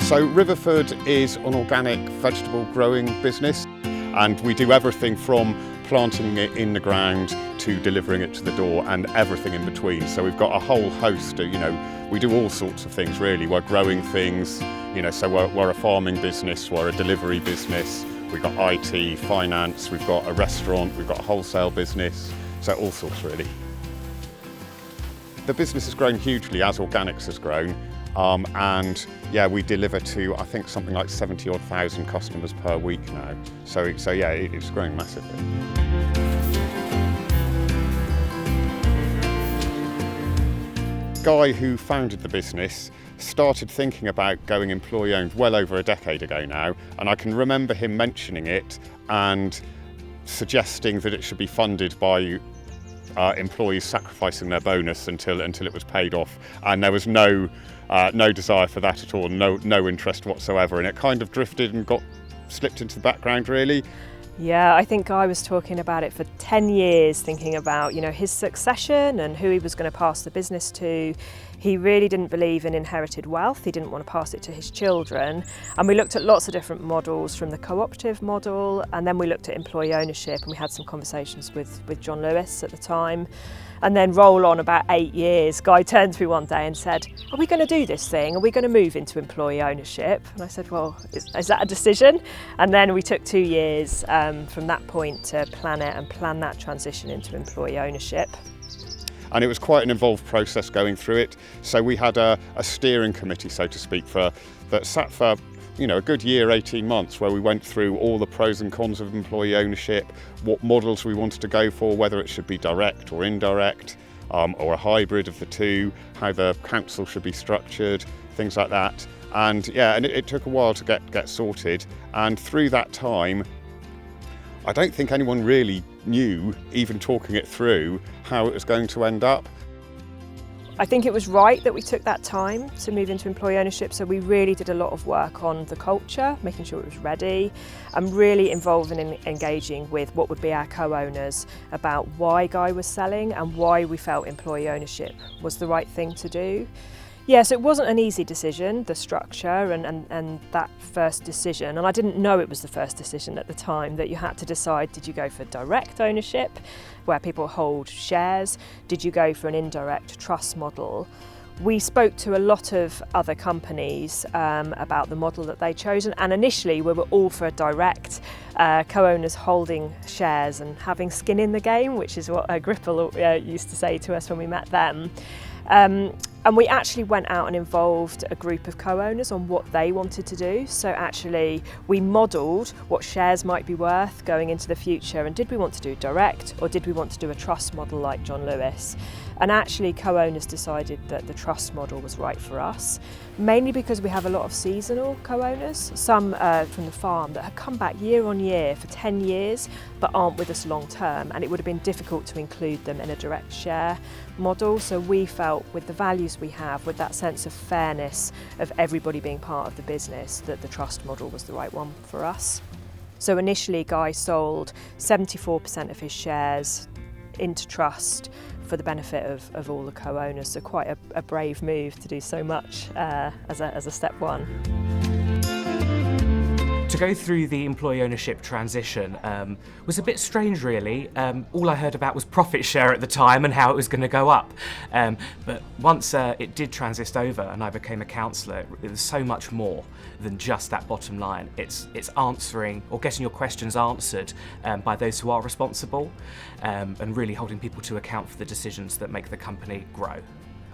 So Riverford is an organic vegetable growing business, and we do everything from planting it in the ground to delivering it to the door and everything in between. So we've got a whole host of, we do all sorts of things really. We're growing things, so we're a farming business, we're a delivery business, we've got IT, finance, we've got a restaurant, we've got a wholesale business, so all sorts really. The business has grown hugely as organics has grown. And yeah, we deliver to, I think, something like 70,000 customers per week now. So yeah, it's growing massively. Guy, who founded the business, started thinking about going employee-owned well over a decade ago now, and I can remember him mentioning it and suggesting that it should be funded by employees sacrificing their bonus until it was paid off, and there was no desire for that at all, no interest whatsoever, and it kind of drifted and got slipped into the background really. Yeah, I think Guy was talking about it for 10 years, thinking about his succession and who he was going to pass the business to. He really didn't believe in inherited wealth. He didn't want to pass it to his children. And we looked at lots of different models, from the cooperative model, and then we looked at employee ownership, and we had some conversations with John Lewis at the time. And then roll on about 8 years, Guy turned to me one day and said, "Are we going to do this thing? Are we going to move into employee ownership?" And I said, "Well, is that a decision?" And then we took 2 years from that point to plan it and plan that transition into employee ownership. And it was quite an involved process going through it. So we had a steering committee, so to speak, that sat for a good year, 18 months, where we went through all the pros and cons of employee ownership, what models we wanted to go for, whether it should be direct or indirect, or a hybrid of the two, how the council should be structured, things like that. And yeah, and it took a while to get sorted. And through that time, I don't think anyone really knew, even talking it through, how it was going to end up. I think it was right that we took that time to move into employee ownership, so we really did a lot of work on the culture, making sure it was ready, and really involving and engaging with what would be our co-owners about why Guy was selling and why we felt employee ownership was the right thing to do. Yes, it wasn't an easy decision, the structure and that first decision, and I didn't know it was the first decision at the time, that you had to decide, did you go for direct ownership, where people hold shares? Did you go for an indirect trust model? We spoke to a lot of other companies about the model that they chose, and initially we were all for a direct, co-owners holding shares and having skin in the game, which is what Gripple used to say to us when we met them. And we actually went out and involved a group of co-owners on what they wanted to do. So actually we modelled what shares might be worth going into the future, and did we want to do direct or did we want to do a trust model like John Lewis? And actually co-owners decided that the trust model was right for us, mainly because we have a lot of seasonal co-owners, some from the farm that have come back year on year for 10 years but aren't with us long term, and it would have been difficult to include them in a direct share model. So we felt, with the values we have, with that sense of fairness of everybody being part of the business, that the trust model was the right one for us. So initially Guy sold 74% of his shares into trust for the benefit of all the co-owners, so quite a brave move to do so much as a step one. To go through the employee ownership transition was a bit strange really. All I heard about was profit share at the time and how it was going to go up. But once it did transist over and I became a counsellor, it was so much more than just that bottom line. It's answering or getting your questions answered by those who are responsible, and really holding people to account for the decisions that make the company grow.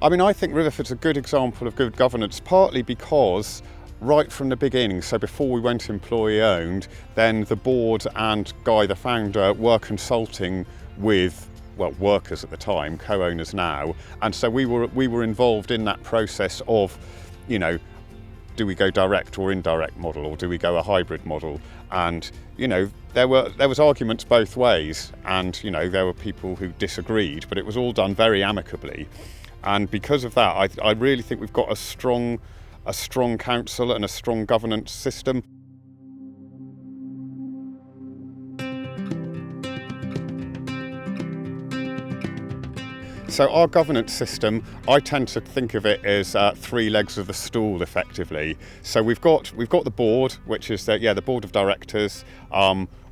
I mean, I think Riverford's a good example of good governance, partly because right from the beginning, so before we went employee owned, then the board and Guy, the founder, were consulting with, well, workers at the time, co-owners now, and so we were involved in that process of, do we go direct or indirect model, or do we go a hybrid model? And there was arguments both ways, and there were people who disagreed, but it was all done very amicably. And because of that, I really think we've got a strong council and a strong governance system. So our governance system, I tend to think of it as three legs of the stool, effectively. So we've got the board, which is the board of directors,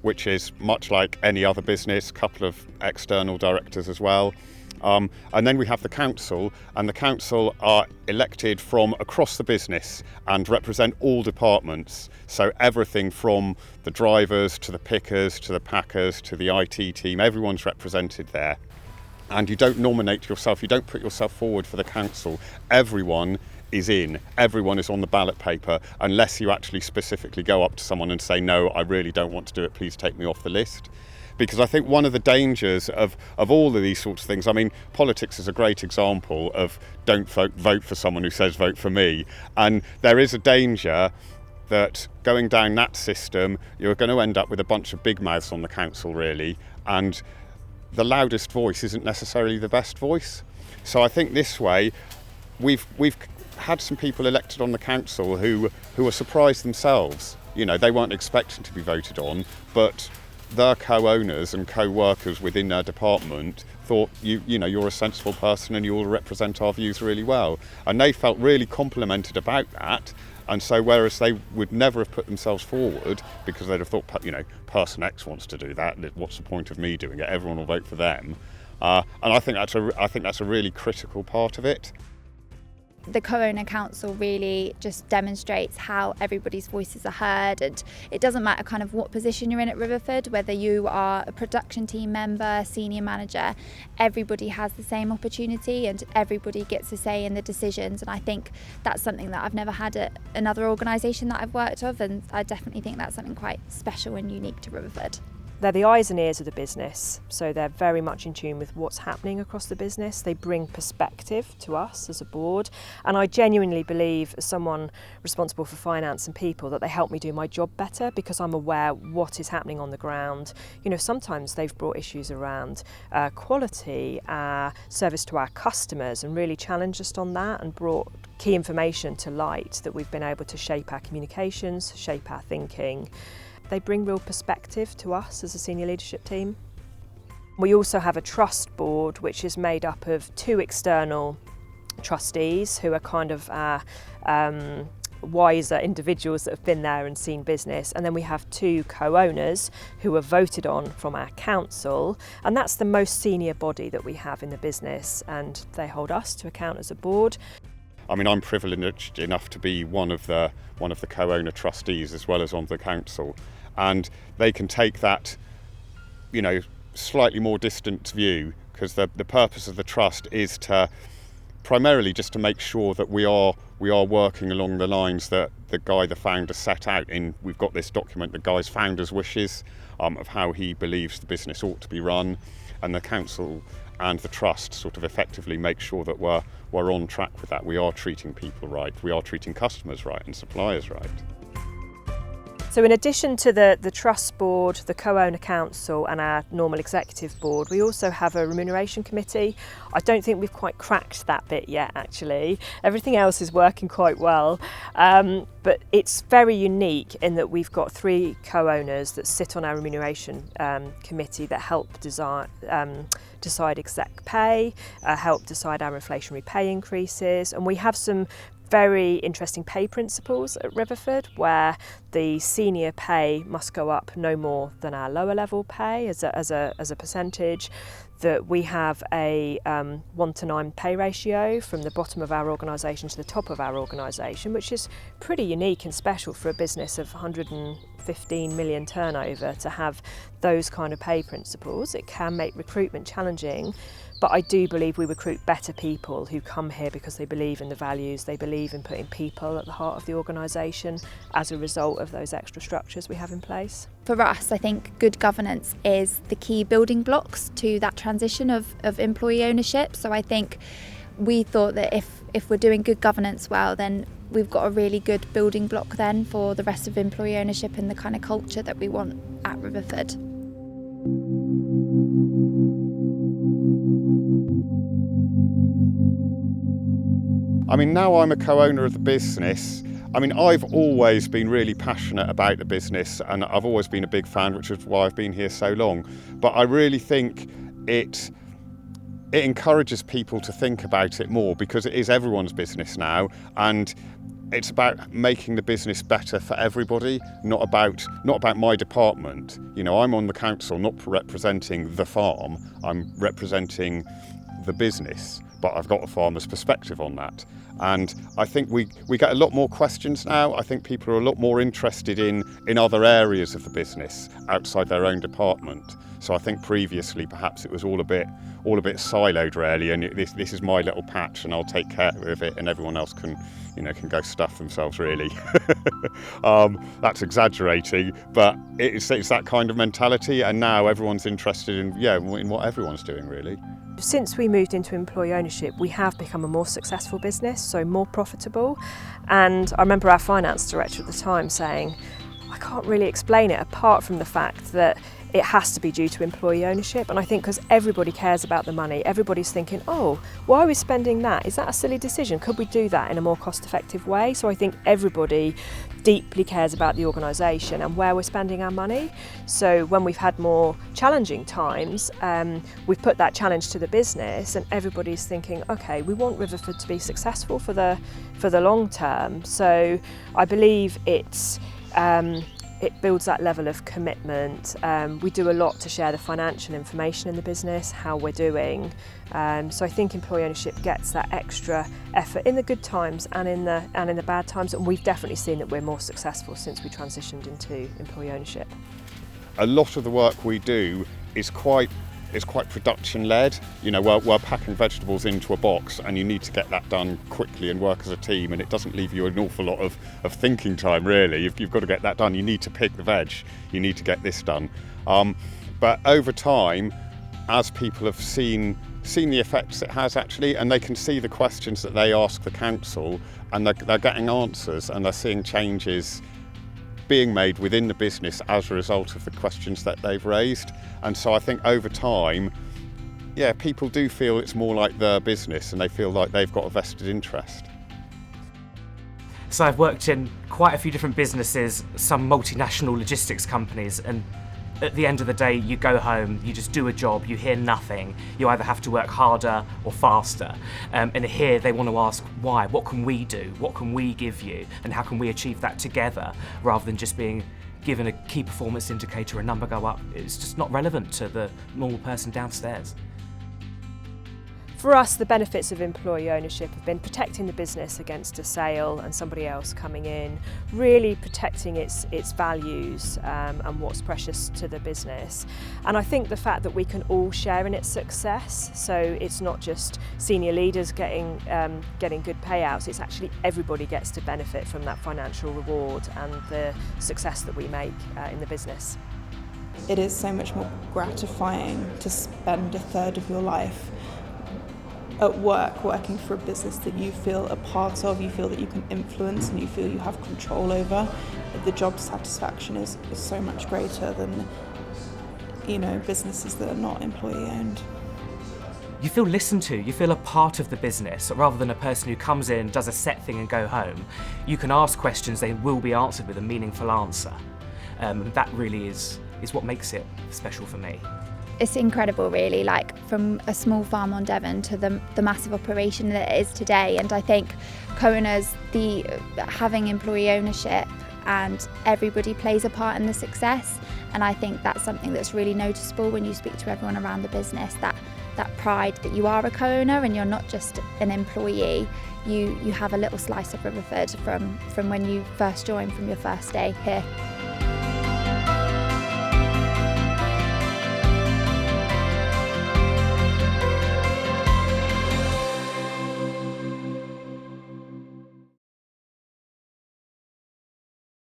which is much like any other business, a couple of external directors as well. And then we have the council, and the council are elected from across the business and represent all departments. So everything from the drivers to the pickers to the packers to the IT team, everyone's represented there. And you don't nominate yourself, you don't put yourself forward for the council. Everyone is on the ballot paper, unless you actually specifically go up to someone and say, no, I really don't want to do it, please take me off the list. Because I think one of the dangers of all of these sorts of things, I mean, politics is a great example of don't vote for someone who says vote for me. And there is a danger that going down that system, you're going to end up with a bunch of big mouths on the council, really, and the loudest voice isn't necessarily the best voice. So I think this way, we've had some people elected on the council who are surprised themselves. You know, they weren't expecting to be voted on, but their co-owners and co-workers within their department thought, you're a sensible person and you all represent our views really well. And they felt really complimented about that. And so whereas they would never have put themselves forward because they'd have thought, person X wants to do that, what's the point of me doing it? Everyone will vote for them. And I think that's a really critical part of it. The co-owner council really just demonstrates how everybody's voices are heard, and it doesn't matter kind of what position you're in at Riverford, whether you are a production team member, senior manager, everybody has the same opportunity and everybody gets a say in the decisions. And I think that's something that I've never had at another organisation that I've worked with, and I definitely think that's something quite special and unique to Riverford. They're the eyes and ears of the business, so they're very much in tune with what's happening across the business. They bring perspective to us as a board, and I genuinely believe, as someone responsible for finance and people, that they help me do my job better because I'm aware what is happening on the ground. You know, sometimes they've brought issues around quality, service to our customers, and really challenged us on that and brought key information to light that we've been able to shape our communications, shape our thinking. They bring real perspective to us as a senior leadership team. We also have a trust board which is made up of 2 external trustees who are kind of wiser individuals that have been there and seen business, and then we have 2 co-owners who are voted on from our council, and that's the most senior body that we have in the business, and they hold us to account as a board. I mean, I'm privileged enough to be one of the co-owner trustees as well as on the council, and they can take that, slightly more distant view, because the purpose of the trust is to primarily just to make sure that we are working along the lines that the founder set out in. We've got this document, the Guy's founder's wishes, of how he believes the business ought to be run, and the council and the trust sort of effectively make sure that we're on track with that. We are treating people right, we are treating customers right and suppliers right. So in addition to the trust board, the co-owner council and our normal executive board, we also have a remuneration committee. I don't think we've quite cracked that bit yet, actually. Everything else is working quite well. But it's very unique in that we've got 3 co-owners that sit on our remuneration committee that help decide exec pay, help decide our inflationary pay increases, and we have some very interesting pay principles at Riverford where the senior pay must go up no more than our lower level pay as a percentage, that we have a 1-to-9 pay ratio from the bottom of our organisation to the top of our organisation, which is pretty unique and special for a business of 115 million turnover to have those kind of pay principles. It can make recruitment challenging, but I do believe we recruit better people who come here because they believe in the values, they believe in putting people at the heart of the organisation as a result of those extra structures we have in place. For us, I think good governance is the key building blocks to that transition of employee ownership. So I think we thought that if we're doing good governance well, then we've got a really good building block then for the rest of employee ownership and the kind of culture that we want at Riverford. I mean, now I'm a co-owner of the business. I mean, I've always been really passionate about the business and I've always been a big fan, which is why I've been here so long. But I really think it it encourages people to think about it more, because it is everyone's business now, and it's about making the business better for everybody, not about my department. You know, I'm on the council not representing the farm, I'm representing the business, but I've got a farmer's perspective on that. And I think we get a lot more questions now. I think people are a lot more interested in other areas of the business outside their own department. So I think previously perhaps it was all a bit siloed really, and this is my little patch and I'll take care of it, and everyone else can go stuff themselves really. That's exaggerating, but it's that kind of mentality, and now everyone's interested in what everyone's doing really. Since we moved into employee ownership, we have become a more successful business, so more profitable. And I remember our finance director at the time saying, I can't really explain it apart from the fact that it has to be due to employee ownership. And I think because everybody cares about the money, everybody's thinking, oh, why are we spending that? Is that a silly decision? Could we do that in a more cost-effective way? So I think everybody deeply cares about the organisation and where we're spending our money. So when we've had more challenging times, we've put that challenge to the business, and everybody's thinking, okay, we want Riverford to be successful for the long term. So I believe it builds that level of commitment. We do a lot to share the financial information in the business, how we're doing. So I think employee ownership gets that extra effort in the good times and in the bad times. And we've definitely seen that we're more successful since we transitioned into employee ownership. A lot of the work we do is quite production-led. You know, we're packing vegetables into a box, and you need to get that done quickly and work as a team, and it doesn't leave you an awful lot of thinking time really. You've got to get that done. You need to pick the veg, you need to get this done. But over time, as people have seen the effects it has actually, and they can see the questions that they ask the council, and they're getting answers, and they're seeing changes being made within the business as a result of the questions that they've raised. And so I think over time, people do feel it's more like their business, and they feel like they've got a vested interest. So I've worked in quite a few different businesses, some multinational logistics companies, and at the end of the day, you go home, you just do a job, you hear nothing. You either have to work harder or faster. And here they want to ask why, what can we do? What can we give you? And how can we achieve that together, rather than just being given a key performance indicator, a number go up. It's just not relevant to the normal person downstairs. For us, the benefits of employee ownership have been protecting the business against a sale and somebody else coming in, really protecting its values and what's precious to the business. And I think the fact that we can all share in its success, so it's not just senior leaders getting good payouts, it's actually everybody gets to benefit from that financial reward and the success that we make in the business. It is so much more gratifying to spend a third of your life at work working for a business that you feel a part of, you feel that you can influence and you feel you have control over. The job satisfaction is so much greater than, businesses that are not employee owned. You feel listened to, you feel a part of the business, rather than a person who comes in, does a set thing and go home. You can ask questions, they will be answered with a meaningful answer. That really is what makes it special for me. It's incredible really, like from a small farm on Devon to the massive operation that it is today. And I think co-owners, having employee ownership, and everybody plays a part in the success. And I think that's something that's really noticeable when you speak to everyone around the business, that pride that you are a co-owner and you're not just an employee. You have a little slice of Riverford from when you first joined, from your first day here.